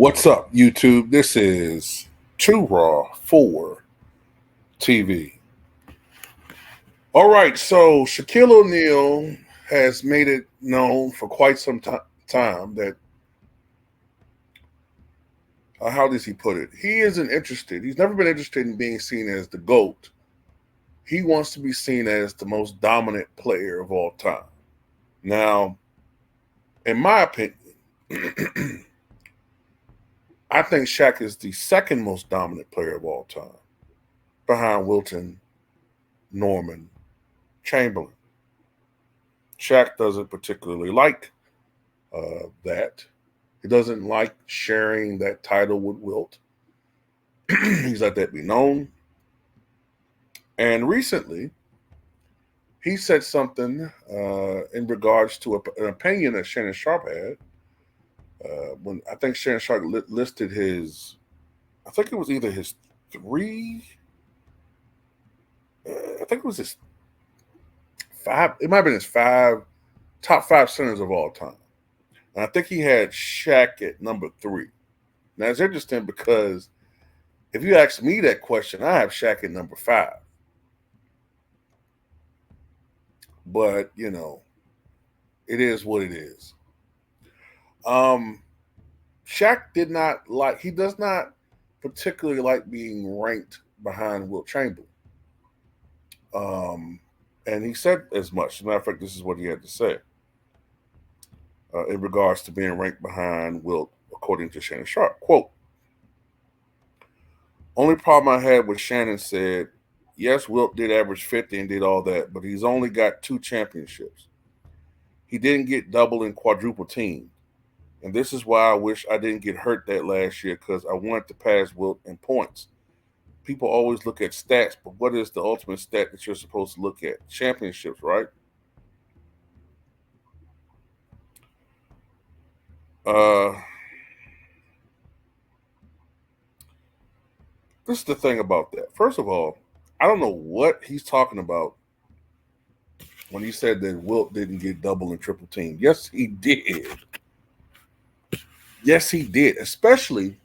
What's up, YouTube? This is Too Raw for TV. All right, so Shaquille O'Neal has made it known for quite some time that, how does he put it? He isn't interested. He's never been interested in being seen as the GOAT. He wants to be seen as the most dominant player of all time. Now, in my opinion, I think Shaq is the second most dominant player of all time, behind Wilt and Norman Chamberlain. Shaq doesn't particularly like that. He doesn't like sharing that title with Wilt. He's let that be known. And recently, he said something in regards to an opinion that Shannon Sharpe had. When I think Shannon Sharpe listed his, I think it was either his three, I think it was his five, it might have been his top five centers of all time. And I think he had Shaq at number 3. Now, it's interesting because if you ask me that question, I have Shaq at number 5. But, you know, it is what it is. Shaq he does not particularly like being ranked behind Wilt Chamberlain. And he said as much. As a matter of fact, this is what he had to say in regards to being ranked behind Wilt, according to Shannon Sharpe. Quote, "Only problem I had with Shannon said, yes, Wilt did average 50 and did all that, but he's only got 2 championships. He didn't get double and quadruple teamed. And this is why I wish I didn't get hurt that last year, because I wanted to pass Wilt in points. People always look at stats, but what is the ultimate stat that you're supposed to look at? Championships, right?" This is the thing about that. First of all, I don't know what he's talking about when he said that Wilt didn't get double and triple team. Yes, he did. Yes, he did, especially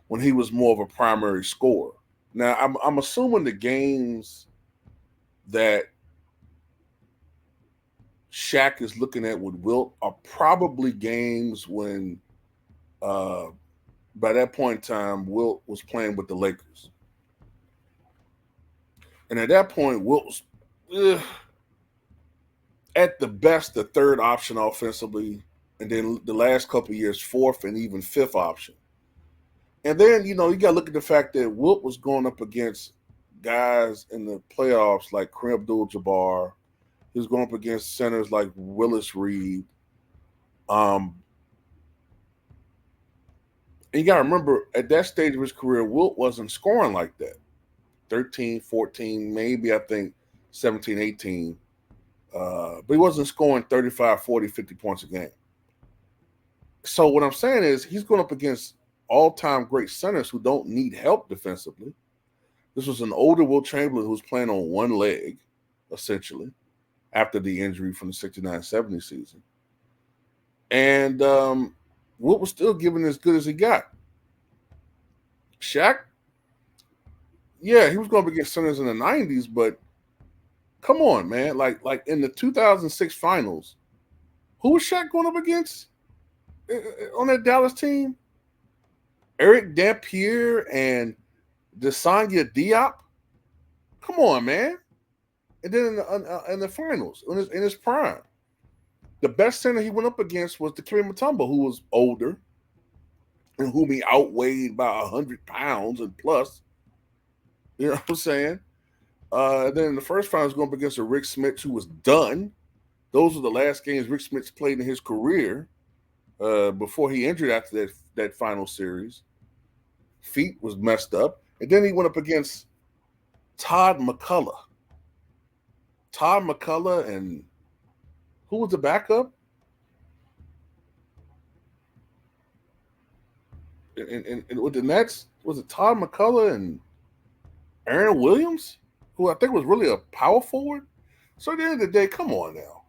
when he was more of a primary scorer. Now, I'm assuming the games that Shaq is looking at with Wilt are probably games when, by that point in time, Wilt was playing with the Lakers. And at that point, Wilt was at the best the third option offensively, and then the last couple of years, fourth and even fifth option. And then, you got to look at the fact that Wilt was going up against guys in the playoffs like Kareem Abdul-Jabbar. He was going up against centers like Willis Reed. And you got to remember, at that stage of his career, Wilt wasn't scoring like that. 13, 14, maybe I think 17, 18. But he wasn't scoring 35, 40, 50 points a game. So what I'm saying is he's going up against all-time great centers who don't need help defensively. This was an older Wilt Chamberlain who was playing on one leg, essentially, after the injury from the 69-70 season. And Wilt was still giving as good as he got. Shaq, yeah, he was going up against centers in the 90s, but come on, man. Like in the 2006 finals, who was Shaq going up against on that Dallas team? Eric Dampier and Desanya Diop? Come on, man. And then in the finals, in his prime, the best center he went up against was Dikembe Mutombo, who was older and whom he outweighed by 100 pounds and plus. You know what I'm saying? Then in the first finals, going up against a Rick Smits who was done. Those were the last games Rick Smits played in his career before he injured after that final series. Feet was messed up. And then he went up against Todd McCullough. Todd McCullough, and who was the backup? And with the Nets, was it Todd McCullough and Aaron Williams, who I think was really a power forward? So at the end of the day, come on now.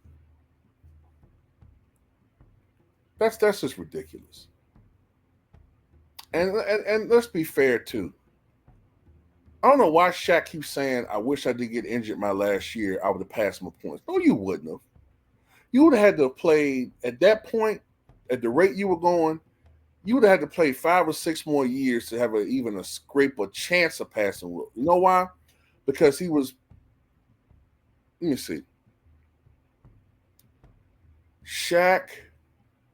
That's just ridiculous. And let's be fair too. I don't know why Shaq keeps saying, "I wish I did get injured my last year. I would have passed my points." No, you wouldn't have. You would have had to have played at that point, at the rate you were going. You would have had to play 5 or 6 more years to have even a scrape a chance of passing Wilt. You know why? Because he was. Let me see. Shaq,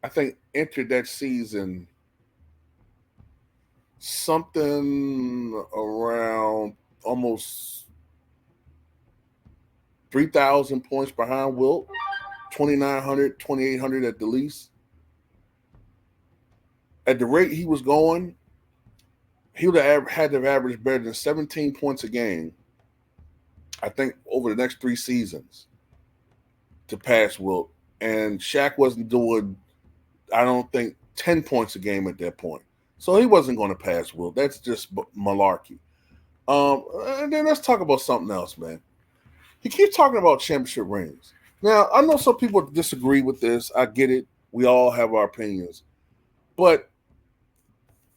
I think, entered that season something around almost 3,000 points behind Wilt, 2,900, 2,800 at the least. At the rate he was going, he would have had to have averaged better than 17 points a game, I think, over the next 3 seasons to pass Wilt. And Shaq wasn't doing, I don't think, 10 points a game at that point. So he wasn't going to pass Wilt. That's just malarkey. And then let's talk about something else, man. He keeps talking about championship rings. Now, I know some people disagree with this. I get it. We all have our opinions. But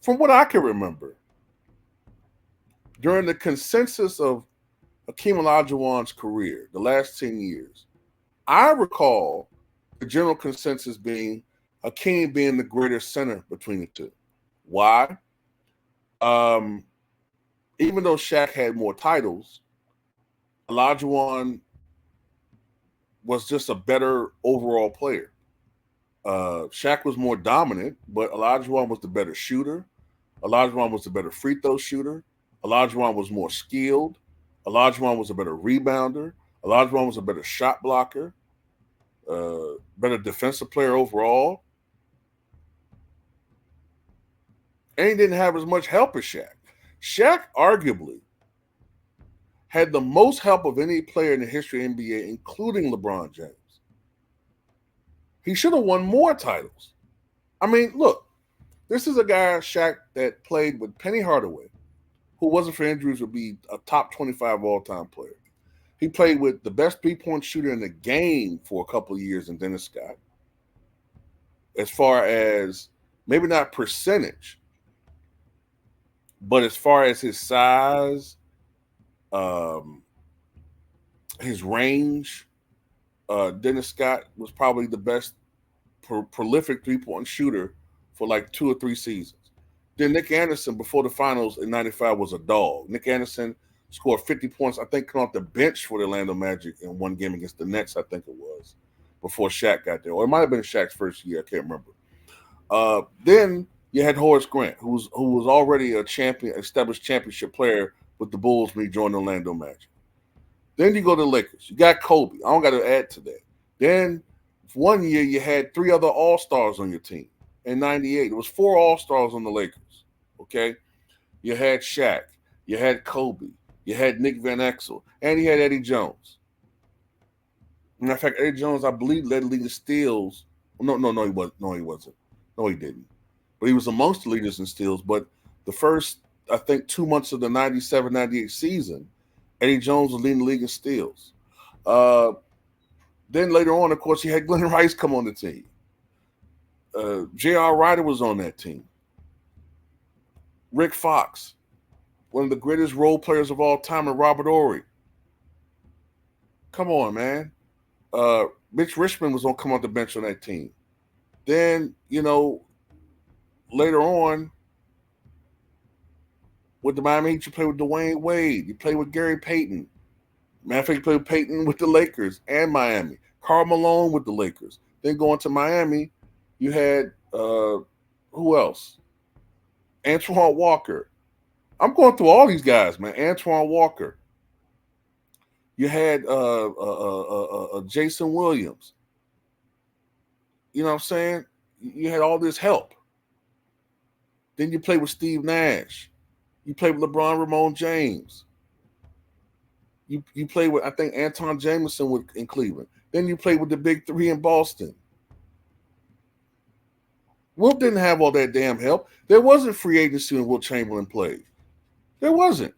from what I can remember, during the consensus of Hakeem Olajuwon's career, the last 10 years, I recall the general consensus being Hakeem being the greater center between the two. Why? Um, Even though Shaq had more titles, Olajuwon was just a better overall player. Shaq was more dominant, but Olajuwon was the better shooter. Olajuwon was the better free throw shooter. Olajuwon was more skilled. Olajuwon was a better rebounder. Olajuwon was a better shot blocker, better defensive player overall. And he didn't have as much help as Shaq. Shaq arguably had the most help of any player in the history of NBA, including LeBron James. He should have won more titles. I mean, look, this is a guy, Shaq, that played with Penny Hardaway, who wasn't for injuries would be a top 25 all-time player. He played with the best three-point shooter in the game for a couple of years in Dennis Scott. As far as maybe not percentage, but as far as his size, his range, Dennis Scott was probably the best prolific three-point shooter for like 2 or 3 seasons. Then Nick Anderson, before the finals in '95, was a dog. Nick Anderson scored 50 points, I think, come off the bench for the Orlando Magic in one game against the Nets, I think it was, before Shaq got there. Or it might have been Shaq's first year, I can't remember. Then you had Horace Grant, who was already a established championship player with the Bulls when he joined the Orlando Magic. Then you go to the Lakers. You got Kobe. I don't got to add to that. Then one year you had 3 other All-Stars on your team. In '98, it was 4 All-Stars on the Lakers. Okay? You had Shaq. You had Kobe. You had Nick Van Exel. And you had Eddie Jones. Matter of fact, Eddie Jones, I believe, led the league in steals. No, he wasn't. No, he wasn't. No, he didn't. But he was amongst the leaders in steals. But the first, I think, 2 months of the '97-'98 season, Eddie Jones was leading the league in steals. Then later on, of course, you had Glenn Rice come on the team. J.R. Ryder was on that team. Rick Fox, one of the greatest role players of all time, and Robert Horry. Come on, man. Mitch Richmond was going to come off the bench on that team. Then, later on, with the Miami Heat, you play with Dwayne Wade. You play with Gary Payton. Matter of fact, you played with Payton with the Lakers and Miami. Karl Malone with the Lakers. Then going to Miami, you had, who else? Antoine Walker. I'm going through all these guys, man. Antoine Walker. You had Jason Williams. You know what I'm saying? You had all this help. Then you played with Steve Nash. You played with LeBron Ramon James. You played with, I think, Anton Jameson in Cleveland. Then you played with the Big Three in Boston. Wilt didn't have all that damn help. There wasn't free agency when Wilt Chamberlain played. There wasn't.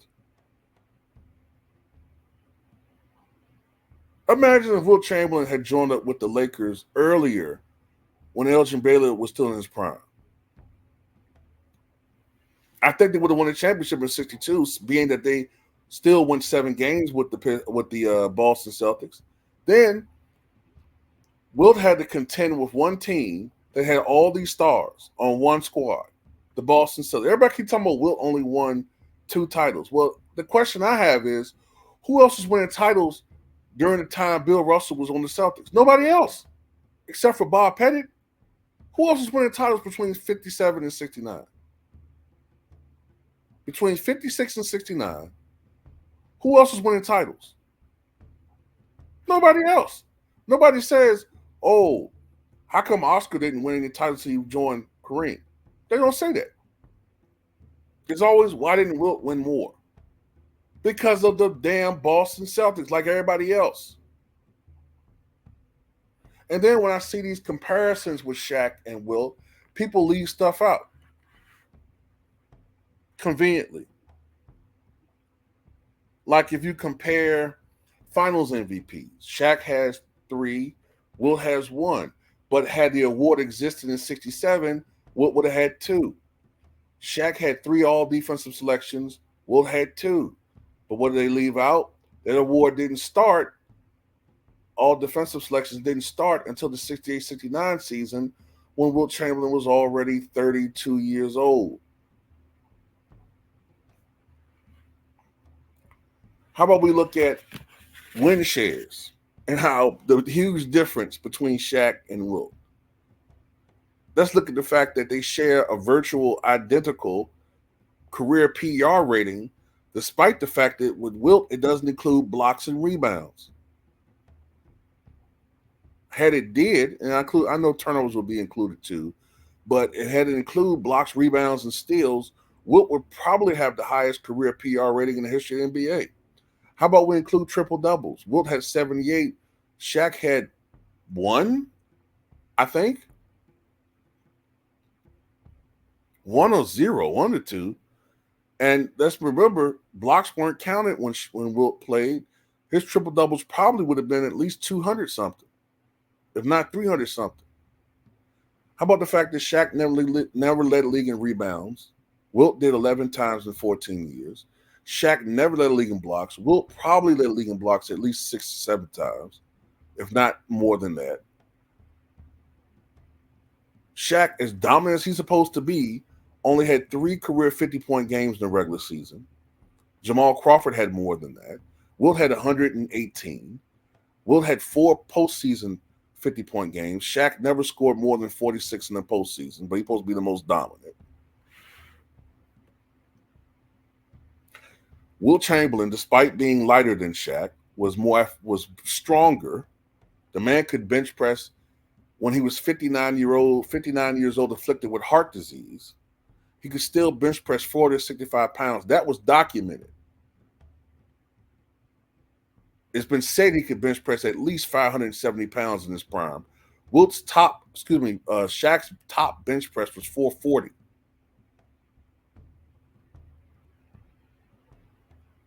Imagine if Wilt Chamberlain had joined up with the Lakers earlier when Elgin Baylor was still in his prime. I think they would have won the championship in '62, being that they still won 7 games with the Boston Celtics. Then Wilt had to contend with one team that had all these stars on one squad, the Boston Celtics. Everybody keep talking about Wilt only won 2 titles. Well, the question I have is, who else was winning titles during the time Bill Russell was on the Celtics? Nobody else, except for Bob Pettit. Who else was winning titles between 57 and 69? Between 56 and 69, who else was winning titles? Nobody else. Nobody says, oh, how come Oscar didn't win any titles until he joined Kareem? They don't say that. It's always, why didn't Wilt win more? Because of the damn Boston Celtics, like everybody else. And then when I see these comparisons with Shaq and Wilt, people leave stuff out conveniently. Like if you compare finals MVPs, Shaq has 3, Wilt has 1. But had the award existed in '67, Wilt would have had 2. Shaq had 3 all defensive selections, Wilt had 2. But what did they leave out? That award didn't start. All defensive selections didn't start until the '68-'69 season, when Wilt Chamberlain was already 32 years old. How about we look at win shares and how the huge difference between Shaq and Wilt? Let's look at the fact that they share a virtual identical career PR rating, despite the fact that with Wilt, it doesn't include blocks and rebounds. Had it did, and I know turnovers will be included too, but it had to include blocks, rebounds, and steals, Wilt would probably have the highest career PR rating in the history of the NBA. How about we include triple doubles? Wilt had 78. Shaq had 1, I think. 1 or 0, 1 or 2. And let's remember, blocks weren't counted when Wilt played. His triple doubles probably would have been at least 200 something, if not 300 something. How about the fact that Shaq never led the league in rebounds? Wilt did 11 times in 14 years. Shaq never led the league in blocks. Wilt probably led the league in blocks at least 6 to 7 times, if not more than that. Shaq, as dominant as he's supposed to be, only had 3 career 50-point games in the regular season. Jamal Crawford had more than that. Wilt had 118. Wilt had 4 postseason 50-point games. Shaq never scored more than 46 in the postseason, but he's supposed to be the most dominant. Wilt Chamberlain, despite being lighter than Shaq, was stronger. The man could bench press when he was 59 years old, afflicted with heart disease. He could still bench press 40 to 65 pounds. That was documented. It's been said he could bench press at least 570 pounds in his prime. Shaq's top bench press was 440.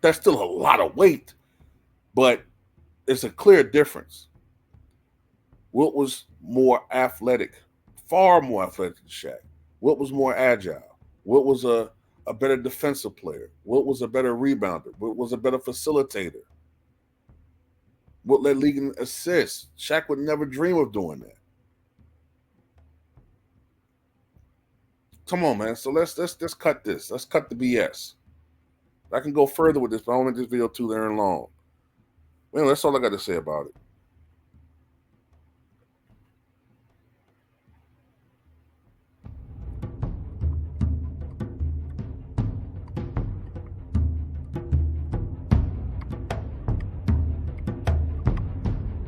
That's still a lot of weight, but it's a clear difference. Wilt was more athletic, far more athletic than Shaq. Wilt was more agile. Wilt was a better defensive player. Wilt was a better rebounder. Wilt was a better facilitator. Wilt led league in assists. Shaq would never dream of doing that. Come on, man. So let's cut this. Let's cut the BS. I can go further with this, but I don't want this video too darn long. Well, that's all I got to say about it.